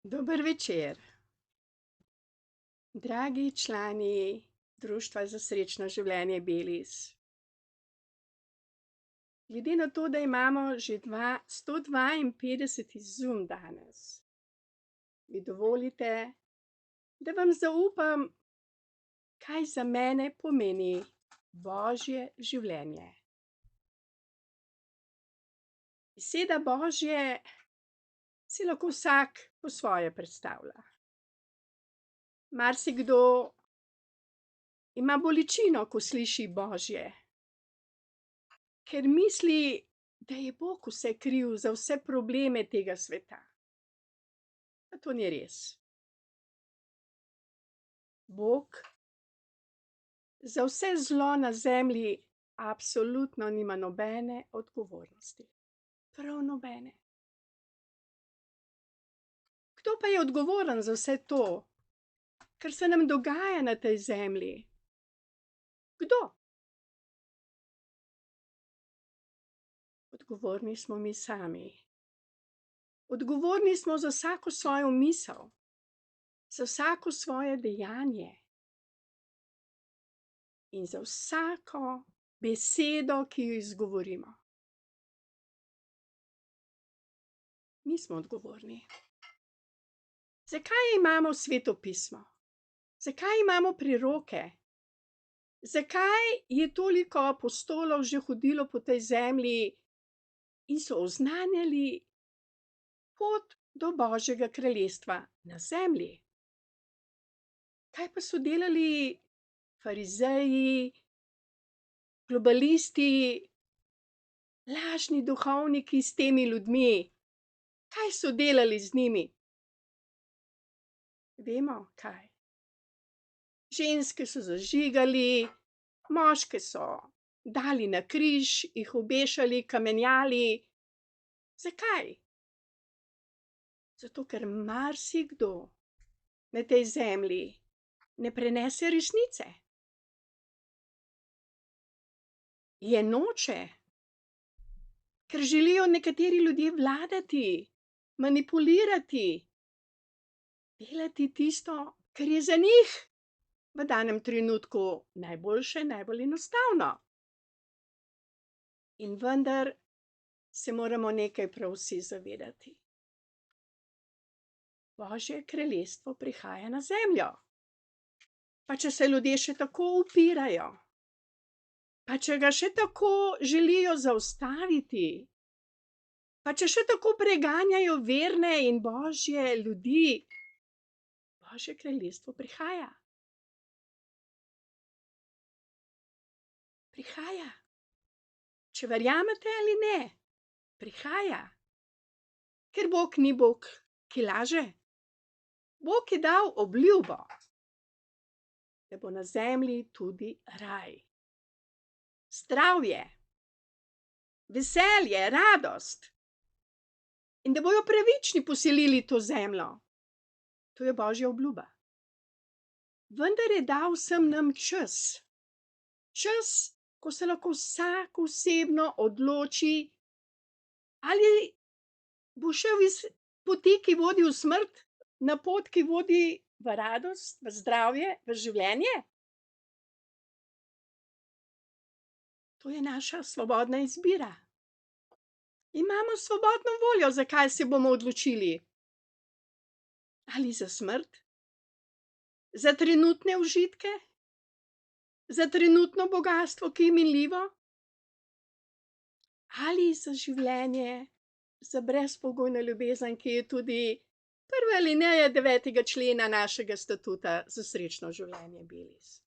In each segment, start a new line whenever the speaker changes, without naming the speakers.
Dober večer, dragi člani Društva za srečno življenje Belis. Glede na to, da imamo že 152. Zoom danes, mi dovolite, da vam zaupam, kaj za mene pomeni Božje življenje. Beseda Božje si lahko vsak po svoje predstavlja. Marsikdo ima bolečino, ko sliši Božje, ker misli, da je Bog vse kriv za vse probleme tega sveta. Pa to ni res. Bog za vse zlo na zemlji absolutno nima nobene odgovornosti. Prav nobene. Kdo pa je odgovoren za vse to, kar se nam dogaja na tej zemlji? Kdo? Odgovorni smo mi sami. Odgovorni smo za vsako svojo misel, za vsako svoje dejanje in za vsako besedo, ki jo izgovorimo. Mi smo odgovorni. Zakaj imamo Sveto pismo? Zakaj imamo priroke? Zakaj je toliko apostolov že hodilo po tej zemlji in so oznanjali pot do Božjega kraljestva na zemlji? Kaj pa so delali farizeji, globalisti, lažni duhovniki s temi ljudmi? Kaj so delali z njimi? Vemo, kaj. Ženske so zažigali, moške so dali na križ, jih obešali, kamenjali. Zakaj? Zato, ker marsikdo na tej zemlji ne prenese resnice. Je noče, ker želijo nekateri ljudje vladati, manipulirati, delati tisto, kar je za njih v danem trenutku najboljše, najbolj enostavno. In vendar se moramo nekaj prav vsi zavedati. Božje kraljestvo prihaja na zemljo. Pa če se ljudje še tako upirajo, pa če ga še tako želijo zaustaviti, pa če še tako preganjajo verne in Božje ljudi, Božje kraljestvo prihaja. Prihaja. Če verjamete ali ne, prihaja. Ker Bog ni Bog, ki laže. Bog je dal obljubo, da bo na zemlji tudi raj. Zdravje, veselje, radost. In da bojo pravični poselili to zemljo. To je Božja obljuba. Vendar je dal vsem nam čas. Čas, ko se lahko vsak osebno odloči, ali bo šel iz poti, ki vodi v smrt, na pot, ki vodi v radost, v zdravje, v življenje. To je naša svobodna izbira. Imamo svobodno voljo, zakaj se bomo odločili. Ali za smrt, za trenutne užitke, za trenutno bogastvo, ki je minljivo, ali za življenje, za brezpogojno ljubezen, ki je tudi prva alineja 9. člena našega statuta za srečno življenje Belis.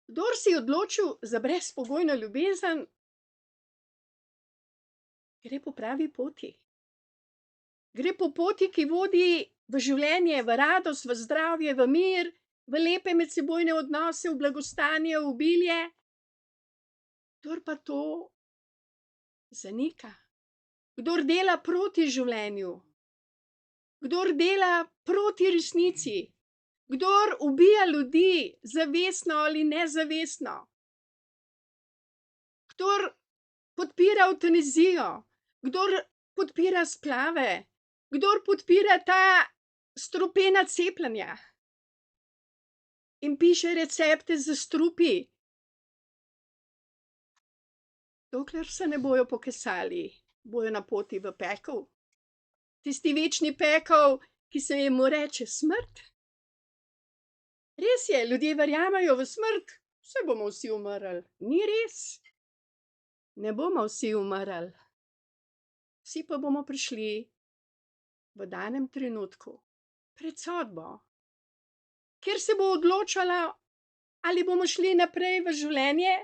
Kdor si odločil za brezpogojno ljubezen, gre po pravi poti. Gre po poti, ki vodi v življenje, v radost, v zdravje, v mir, v lepe medsebojne odnose, v blagostanje, v obilje. Kdor pa to zanika, kdor dela proti življenju, kdor dela proti resnici, kdor ubija ljudi zavestno ali nezavestno, kdor podpira evtanazijo, kdor podpira splave, Kdor podpira ta strupena cepljenja in piše recepte s strupi, dokler se ne bojo pokesali, bojo na poti v pekel. Tisti večni pekel, ki se mu reče smrt. Res je, ljudje verjamejo v smrt, saj bomo vsi umrli. Ni res. Ne bomo vsi umrli. Vsi pa bomo prišli v danem trenutku pred sodbo, kjer se bo odločalo, ali bomo šli naprej v življenje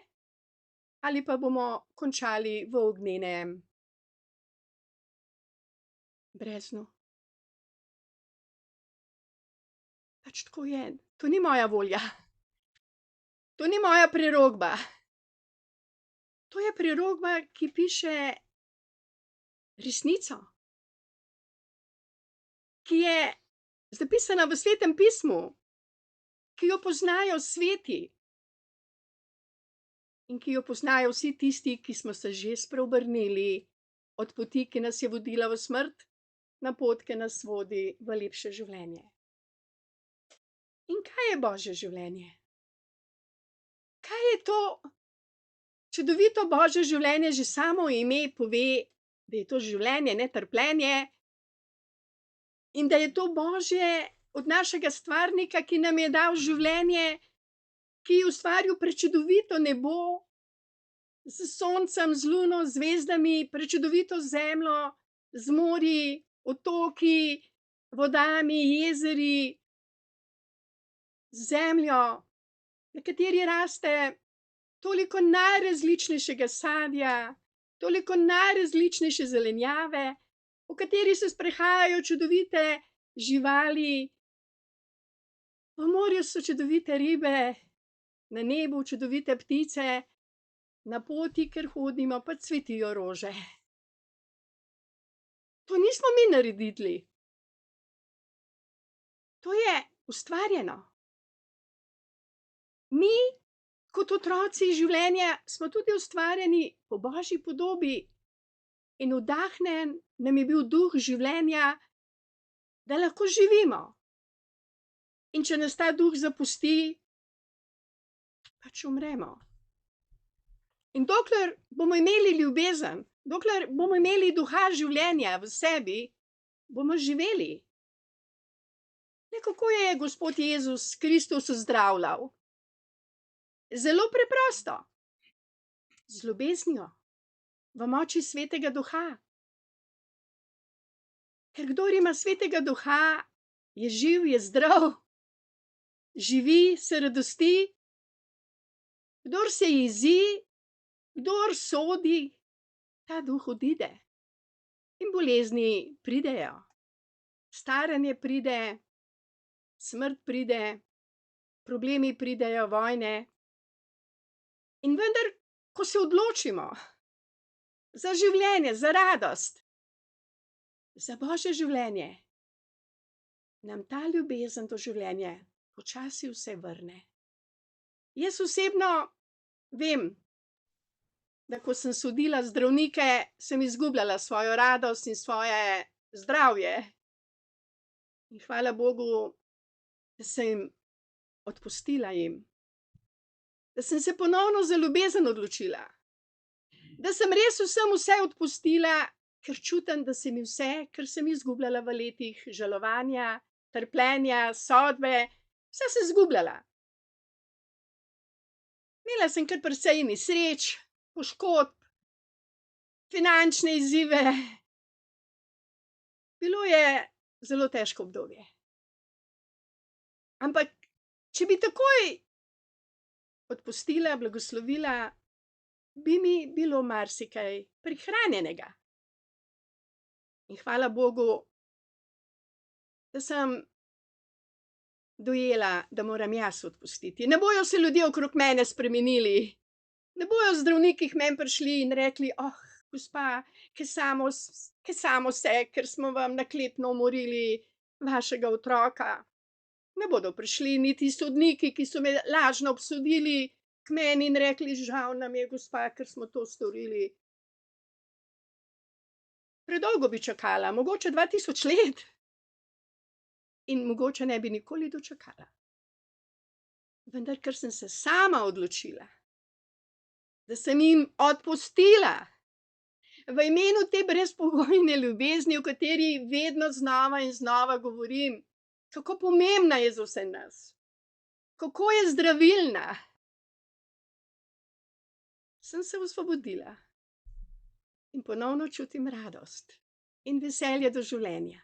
ali pa bomo končali v ognjenem breznu. Pač tako je. To ni moja volja. To ni moja prerokba. To je prerokba, ki piše resnico, ki je zapisana v Svetem pismu, ki jo poznajo sveti in ki jo poznajo vsi tisti, ki smo se že spreobrnili od poti, ki nas je vodila v smrt, na pot, ki nas vodi v lepše življenje. In kaj je Božje življenje? Kaj je to čudovito Božje življenje? Že samo ime pove, da je to življenje, ne trpljenje, in da je to Božje od našega stvarnika, ki nam je dal življenje, ki je ustvaril prečudovito nebo s soncem, z luno, zvezdami, prečudovito zemljo, z morji, otoki, vodami, jezeri, zemljo, na kateri raste toliko najrazličnejšega sadja, toliko najrazličnejše zelenjave, v kateri se sprehajajo čudovite živali. V morju so čudovite ribe, na nebu čudovite ptice, na poti, kjer hodimo, pa cvetijo rože. To nismo mi naredili. To je ustvarjeno. Mi, kot otroci življenja, smo tudi ustvarjeni po Božji podobi in vdahnen nam je bil duh življenja, da lahko živimo. In če nas ta duh zapusti, pač umremo. In dokler bomo imeli ljubezen, dokler bomo imeli duha življenja v sebi, bomo živeli. Le kako je Gospod Jezus Kristus zdravljal? Zelo preprosto. Z ljubeznijo, v moči Svetega Duha. Ker kdor ima Svetega Duha, je živ, je zdrav, živi, se radosti. Kdor se jezi, kdor sodi, ta duh odide. In bolezni pridejo. Staranje pride, smrt pride, problemi pridejo, vojne. In vendar, ko se odločimo za življenje, za radost, za Božje življenje, nam ta ljubezen do življenja počasi vse vrne. Jaz osebno vem, da ko sem sodila zdravnike, sem izgubljala svojo radost in svoje zdravje. In hvala Bogu, da sem odpustila jim. Da sem se ponovno za ljubezen odločila. Da sem res vsem vse odpustila, ker čutim, da se mi vse, kar sem izgubljala v letih žalovanja, trpljenja, sodbe, vse sem izgubljala. Imela sem kar precej nesreč, poškodb, finančne izzive. Bilo je zelo težko obdobje. Ampak, če bi takoj odpustila, blagoslovila, bi mi bilo marsikaj prihranjenega. In hvala Bogu, da sem dojela, da moram jaz odpustiti. Ne bojo se ljudje okrog mene spremenili. Ne bojo zdravniki k meni prišli in rekli: "Oh, gospa, kaj samo se, ker smo vam naklepno umorili vašega otroka." Ne bodo prišli niti sodniki, ki so me lažno obsodili, k meni in rekli: "Žal nam je, gospa, ker smo to storili." Predolgo bi čakala, mogoče 2000 let. In mogoče ne bi nikoli dočakala. Vendar, ker sem se sama odločila, da sem jim odpustila v imenu te brezpogojne ljubezni, o kateri vedno znova in znova govorim, kako pomembna je za vse nas, kako je zdravilna, sem se osvobodila in ponovno čutim radost in veselje do življenja.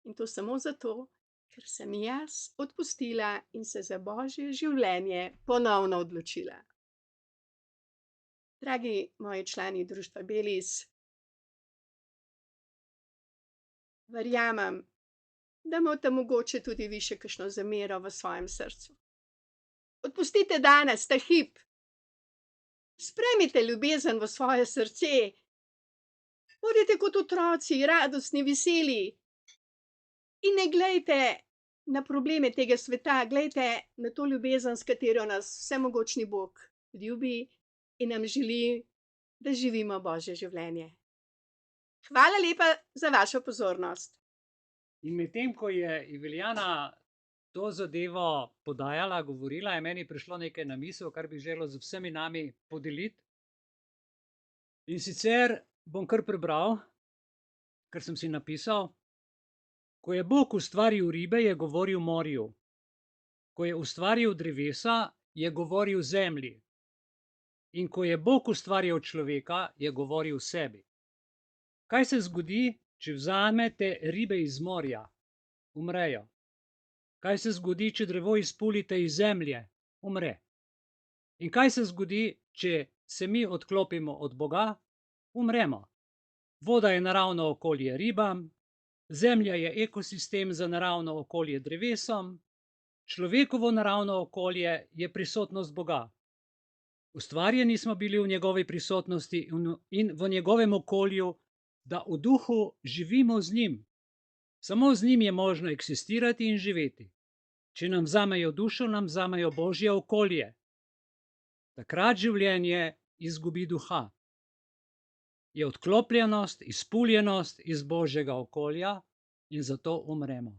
In to samo zato, ker sem jaz odpustila in se za Božje življenje ponovno odločila. Dragi moji člani društva Belis, verjamem, da imate mogoče tudi vi še kakšno zamero v svojem srcu. Odpustite danes, ta hip. Sprejmite ljubezen v svoje srce. Bodite kot otroci, radostni, veseli. In ne glejte na probleme tega sveta, glejte na to ljubezen, s katero nas vsemogočni Bog ljubi in nam želi, da živimo Božje življenje. Hvala lepa za vašo pozornost.
In medtem, ko je Iviljana to zadevo podajala, govorila, je meni prišlo nekaj na misel, kar bi želel z vsemi nami podeliti. In sicer bom kar prebral, kar sem si napisal. Ko je Bog ustvaril ribe, je govoril morju. Ko je ustvaril drevesa, je govoril zemlji. In ko je Bog ustvaril človeka, je govoril sebi. Kaj se zgodi, če vzamete ribe iz morja? Umrejo. Kaj se zgodi, če drevo izpulite iz zemlje? Umre. In kaj se zgodi, če se mi odklopimo od Boga? Umremo. Voda je naravno okolje ribam, zemlja je ekosistem za naravno okolje drevesom, človekovo naravno okolje je prisotnost Boga. Ustvarjeni smo bili v njegovi prisotnosti in v njegovem okolju, da v duhu živimo z njim. Samo z njim je možno eksistirati in živeti. Če nam vzamejo dušo, nam vzamejo Božje okolje. Takrat življenje izgubi duha. Je odklopljenost, izpuljenost iz Božjega okolja in zato umremo.